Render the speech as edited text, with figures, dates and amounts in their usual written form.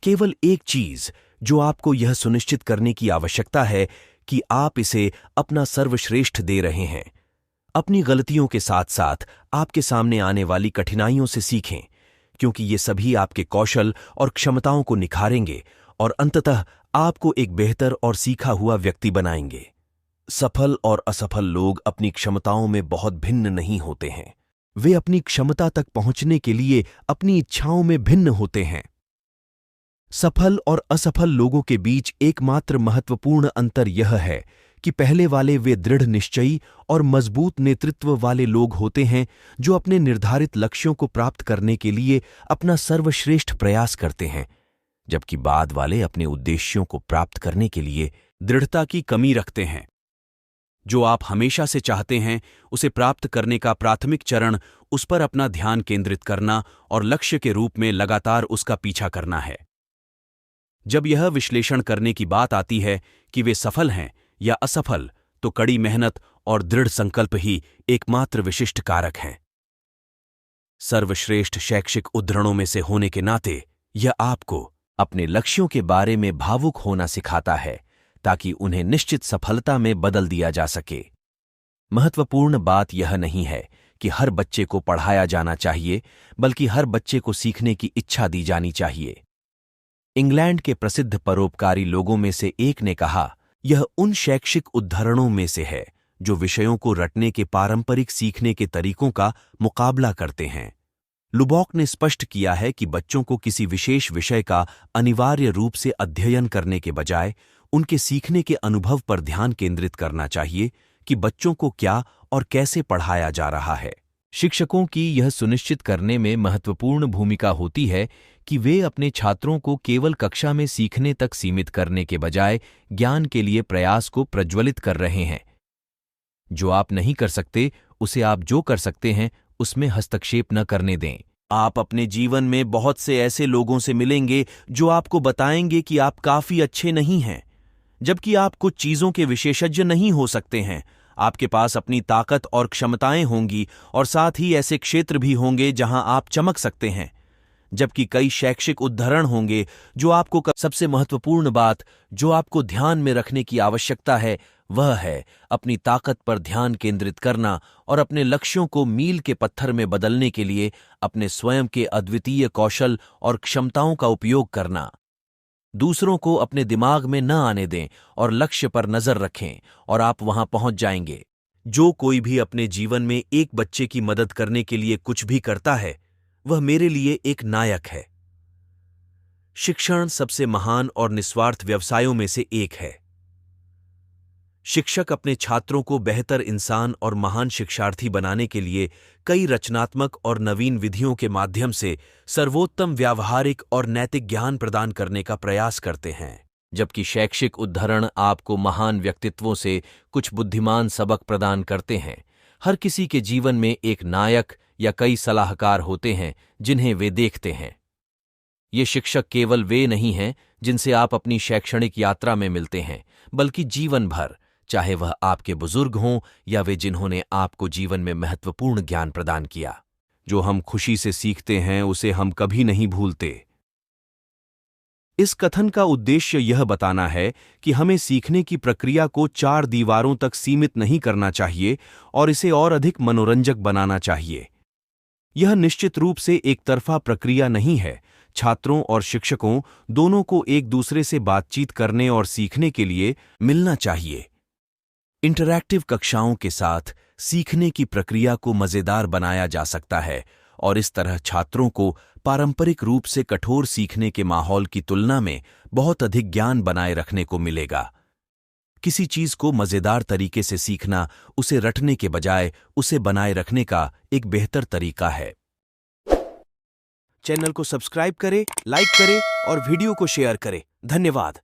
केवल एक चीज जो आपको यह सुनिश्चित करने की आवश्यकता है कि आप इसे अपना सर्वश्रेष्ठ दे रहे हैं। अपनी गलतियों के साथ साथ आपके सामने आने वाली कठिनाइयों से सीखें, क्योंकि ये सभी आपके कौशल और क्षमताओं को निखारेंगे और अंततः आपको एक बेहतर और सीखा हुआ व्यक्ति बनाएंगे। सफल और असफल लोग अपनी क्षमताओं में बहुत भिन्न नहीं होते हैं। वे अपनी क्षमता तक पहुंचने के लिए अपनी इच्छाओं में भिन्न होते हैं। सफल और असफल लोगों के बीच एकमात्र महत्वपूर्ण अंतर यह है कि पहले वाले वे दृढ़ निश्चयी और मजबूत नेतृत्व वाले लोग होते हैं जो अपने निर्धारित लक्ष्यों को प्राप्त करने के लिए अपना सर्वश्रेष्ठ प्रयास करते हैं, जबकि बाद वाले अपने उद्देश्यों को प्राप्त करने के लिए दृढ़ता की कमी रखते हैं। जो आप हमेशा से चाहते हैं उसे प्राप्त करने का प्राथमिक चरण उस पर अपना ध्यान केंद्रित करना और लक्ष्य के रूप में लगातार उसका पीछा करना है। जब यह विश्लेषण करने की बात आती है कि वे सफल हैं या असफल, तो कड़ी मेहनत और दृढ़ संकल्प ही एकमात्र विशिष्ट कारक हैं। सर्वश्रेष्ठ शैक्षिक उद्धरणों में से होने के नाते यह आपको अपने लक्ष्यों के बारे में भावुक होना सिखाता है, ताकि उन्हें निश्चित सफलता में बदल दिया जा सके। महत्वपूर्ण बात यह नहीं है कि हर बच्चे को पढ़ाया जाना चाहिए, बल्कि हर बच्चे को सीखने की इच्छा दी जानी चाहिए। इंग्लैंड के प्रसिद्ध परोपकारी लोगों में से एक ने कहा, यह उन शैक्षिक उद्धरणों में से है जो विषयों को रटने के पारंपरिक सीखने के तरीकों का मुकाबला करते हैं। लुबॉक ने स्पष्ट किया है कि बच्चों को किसी विशेष विषय का अनिवार्य रूप से अध्ययन करने के बजाय उनके सीखने के अनुभव पर ध्यान केंद्रित करना चाहिए कि बच्चों को क्या और कैसे पढ़ाया जा रहा है। शिक्षकों की यह सुनिश्चित करने में महत्वपूर्ण भूमिका होती है कि वे अपने छात्रों को केवल कक्षा में सीखने तक सीमित करने के बजाय ज्ञान के लिए प्रयास को प्रज्वलित कर रहे हैं। जो आप नहीं कर सकते, उसे आप जो कर सकते हैं उसमें हस्तक्षेप न करने दें। आप अपने जीवन में बहुत से ऐसे लोगों से मिलेंगे जो आपको बताएंगे कि आप काफी अच्छे नहीं हैं, जबकि आप कुछ चीजों के विशेषज्ञ नहीं हो सकते हैं। आपके पास अपनी ताकत और क्षमताएं होंगी और साथ ही ऐसे क्षेत्र भी होंगे जहां आप चमक सकते हैं, जबकि कई शैक्षिक उद्धरण होंगे जो आपको सबसे महत्वपूर्ण बात जो आपको ध्यान में रखने की आवश्यकता है वह है अपनी ताकत पर ध्यान केंद्रित करना और अपने लक्ष्यों को मील के पत्थर में बदलने के लिए अपने स्वयं के अद्वितीय कौशल और क्षमताओं का उपयोग करना। दूसरों को अपने दिमाग में न आने दें और लक्ष्य पर नजर रखें और आप वहां पहुंच जाएंगे। जो कोई भी अपने जीवन में एक बच्चे की मदद करने के लिए कुछ भी करता है, वह मेरे लिए एक नायक है। शिक्षण सबसे महान और निस्वार्थ व्यवसायों में से एक है। शिक्षक अपने छात्रों को बेहतर इंसान और महान शिक्षार्थी बनाने के लिए कई रचनात्मक और नवीन विधियों के माध्यम से सर्वोत्तम व्यावहारिक और नैतिक ज्ञान प्रदान करने का प्रयास करते हैं, जबकि शैक्षिक उद्धरण आपको महान व्यक्तित्वों से कुछ बुद्धिमान सबक प्रदान करते हैं। हर किसी के जीवन में एक नायक या कई सलाहकार होते हैं जिन्हें वे देखते हैं। ये शिक्षक केवल वे नहीं हैं जिनसे आप अपनी शैक्षणिक यात्रा में मिलते हैं, बल्कि जीवन भर, चाहे वह आपके बुजुर्ग हों या वे जिन्होंने आपको जीवन में महत्वपूर्ण ज्ञान प्रदान किया। जो हम खुशी से सीखते हैं उसे हम कभी नहीं भूलते। इस कथन का उद्देश्य यह बताना है कि हमें सीखने की प्रक्रिया को 4 दीवारों तक सीमित नहीं करना चाहिए और इसे और अधिक मनोरंजक बनाना चाहिए। यह निश्चित रूप से एक तरफा प्रक्रिया नहीं है। छात्रों और शिक्षकों दोनों को एक दूसरे से बातचीत करने और सीखने के लिए मिलना चाहिए। इंटरैक्टिव कक्षाओं के साथ सीखने की प्रक्रिया को मजेदार बनाया जा सकता है और इस तरह छात्रों को पारंपरिक रूप से कठोर सीखने के माहौल की तुलना में बहुत अधिक ज्ञान बनाए रखने को मिलेगा। किसी चीज को मजेदार तरीके से सीखना उसे रटने के बजाय उसे बनाए रखने का एक बेहतर तरीका है। चैनल को सब्सक्राइब करें, लाइक करें और वीडियो को शेयर करें। धन्यवाद।